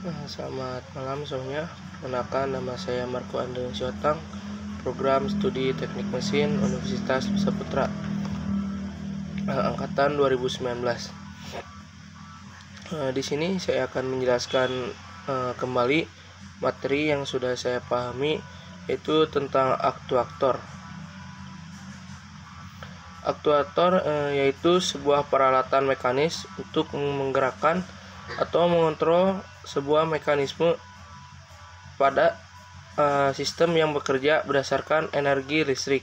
Selamat malam semuanya. Perkenalkan, nama saya Marco Andrean Siotang, program studi Teknik Mesin Universitas Saputra, angkatan 2019. Di sini saya akan menjelaskan kembali materi yang sudah saya pahami, yaitu tentang aktuator. Aktuator yaitu sebuah peralatan mekanis untuk menggerakkan atau mengontrol sebuah mekanisme pada sistem yang bekerja berdasarkan energi listrik.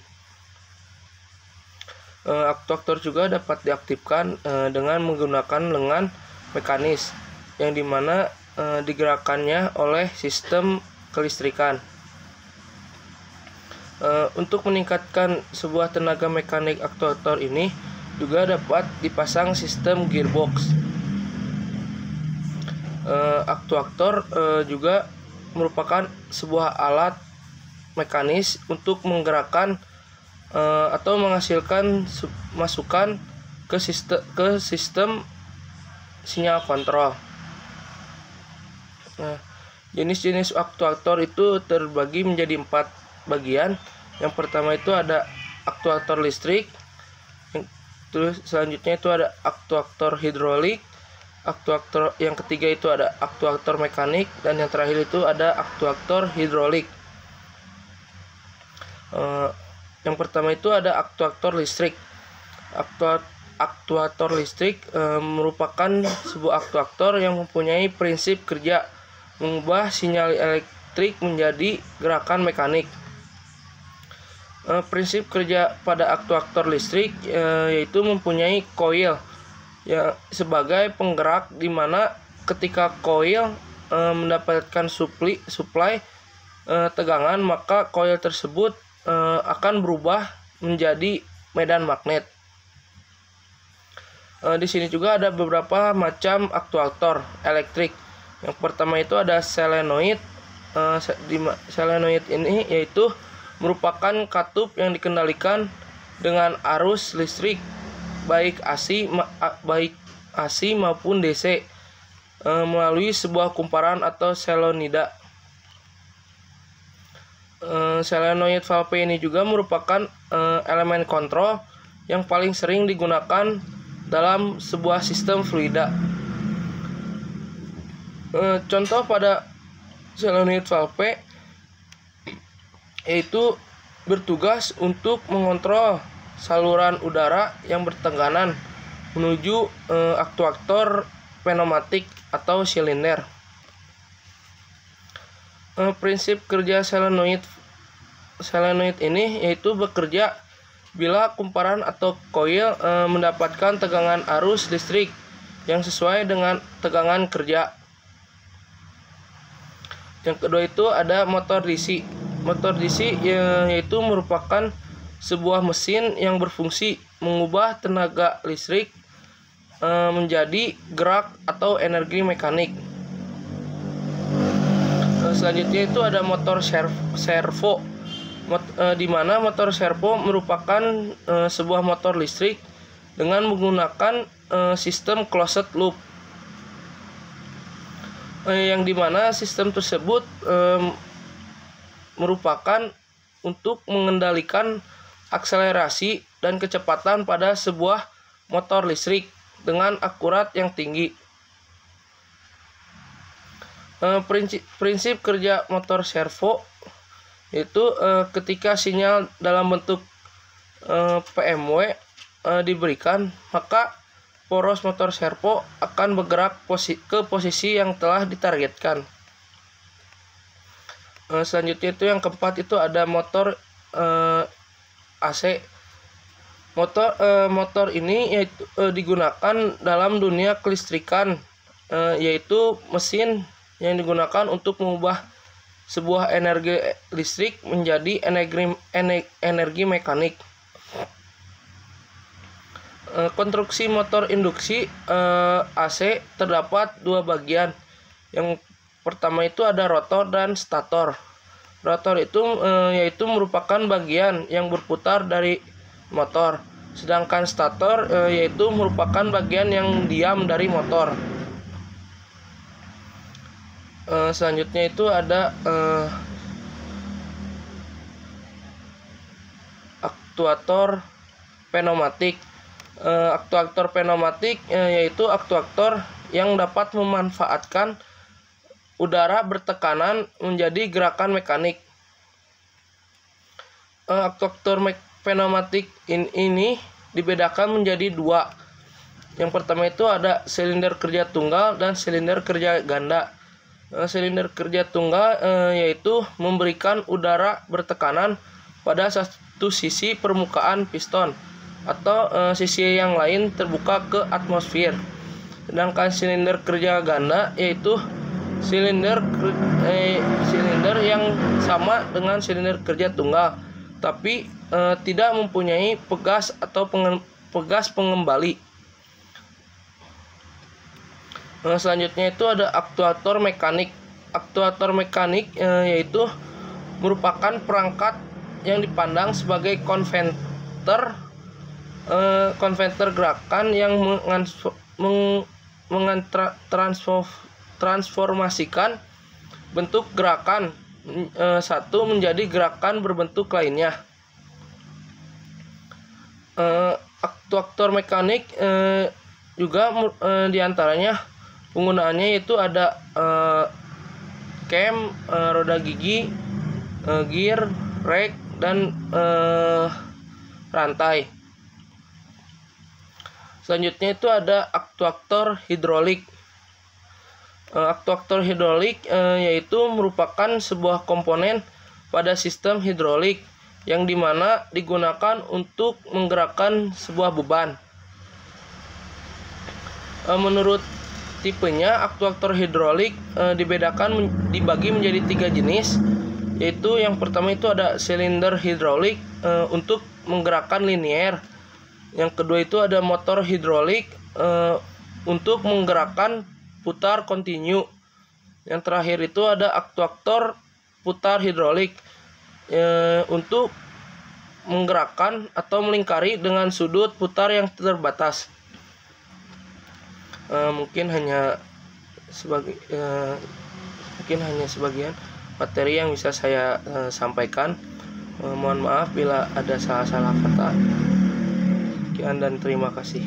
Aktuator juga dapat diaktifkan dengan menggunakan lengan mekanis yang dimana digerakkannya oleh sistem kelistrikan. Untuk meningkatkan sebuah tenaga mekanik aktuator ini juga dapat dipasang sistem gearbox. Aktuator juga merupakan sebuah alat mekanis untuk menggerakkan atau menghasilkan masukan ke sistem sinyal kontrol. Jenis-jenis aktuator itu terbagi menjadi 4 bagian. Yang pertama itu ada aktuator listrik, terus selanjutnya itu ada aktuator hidrolik, aktuator yang ketiga itu ada aktuator mekanik, dan yang terakhir itu ada aktuator hidrolik. Yang pertama itu ada aktuator listrik. Aktuator listrik merupakan sebuah aktuator yang mempunyai prinsip kerja mengubah sinyal elektrik menjadi gerakan mekanik. Prinsip kerja pada aktuator listrik yaitu mempunyai koil ya sebagai penggerak, di mana ketika koil mendapatkan suplai tegangan, maka koil tersebut akan berubah menjadi medan magnet. Di sini juga ada beberapa macam aktuator elektrik. Yang pertama itu ada solenoid. Solenoid ini yaitu merupakan katup yang dikendalikan dengan arus listrik baik AC maupun DC melalui sebuah kumparan atau solenoida. Solenoid valve ini juga merupakan elemen kontrol yang paling sering digunakan dalam sebuah sistem fluida. Contoh pada solenoid valve yaitu bertugas untuk mengontrol saluran udara yang bertekanan menuju aktuator pneumatik atau silinder. Prinsip kerja solenoid ini yaitu bekerja bila kumparan atau koil mendapatkan tegangan arus listrik yang sesuai dengan tegangan kerja. Yang kedua itu ada motor DC. Motor DC yaitu merupakan sebuah mesin yang berfungsi mengubah tenaga listrik menjadi gerak atau energi mekanik. Selanjutnya itu ada motor servo, di mana motor servo merupakan sebuah motor listrik dengan menggunakan sistem closed loop, yang dimana sistem tersebut merupakan untuk mengendalikan akselerasi dan kecepatan pada sebuah motor listrik dengan akurat yang tinggi. Prinsip kerja motor servo yaitu ketika sinyal dalam bentuk PMW diberikan, maka poros motor servo akan bergerak ke posisi yang telah ditargetkan. Selanjutnya itu yang keempat itu ada motor AC. Motor ini yaitu digunakan dalam dunia kelistrikan, yaitu mesin yang digunakan untuk mengubah sebuah energi listrik menjadi energi mekanik. Konstruksi motor induksi AC terdapat 2 bagian. Yang pertama itu ada rotor dan stator. Rotor itu yaitu merupakan bagian yang berputar dari motor, sedangkan stator yaitu merupakan bagian yang diam dari motor. Selanjutnya itu ada aktuator pneumatik. Aktuator pneumatik yaitu aktuator yang dapat memanfaatkan udara bertekanan menjadi gerakan mekanik. Aktuator pneumatik ini dibedakan menjadi dua. Yang pertama itu ada silinder kerja tunggal dan silinder kerja ganda. Silinder kerja tunggal yaitu memberikan udara bertekanan pada satu sisi permukaan piston atau sisi yang lain terbuka ke atmosfer. Sedangkan silinder kerja ganda yaitu silinder yang sama dengan silinder kerja tunggal, tapi tidak mempunyai pegas atau pegas pengembali. Selanjutnya itu ada aktuator mekanik. Aktuator mekanik yaitu merupakan perangkat yang dipandang sebagai konverter gerakan yang transformasikan bentuk gerakan satu menjadi gerakan berbentuk lainnya. Aktuator mekanik juga diantaranya penggunaannya yaitu ada cam, roda gigi, gear, rake, dan rantai. Selanjutnya itu ada aktuator hidrolik. Aktuator hidrolik yaitu merupakan sebuah komponen pada sistem hidrolik yang dimana digunakan untuk menggerakkan sebuah beban. Menurut tipenya, aktuator hidrolik dibagi menjadi 3 jenis, yaitu yang pertama itu ada silinder hidrolik untuk menggerakkan linier. Yang kedua itu ada motor hidrolik untuk menggerakkan putar kontinu. Yang terakhir itu ada aktuator putar hidrolik untuk menggerakkan atau melingkari dengan sudut putar yang terbatas. Mungkin hanya sebagian materi yang bisa saya sampaikan. Mohon maaf bila ada salah-salah kata. Sekian dan terima kasih.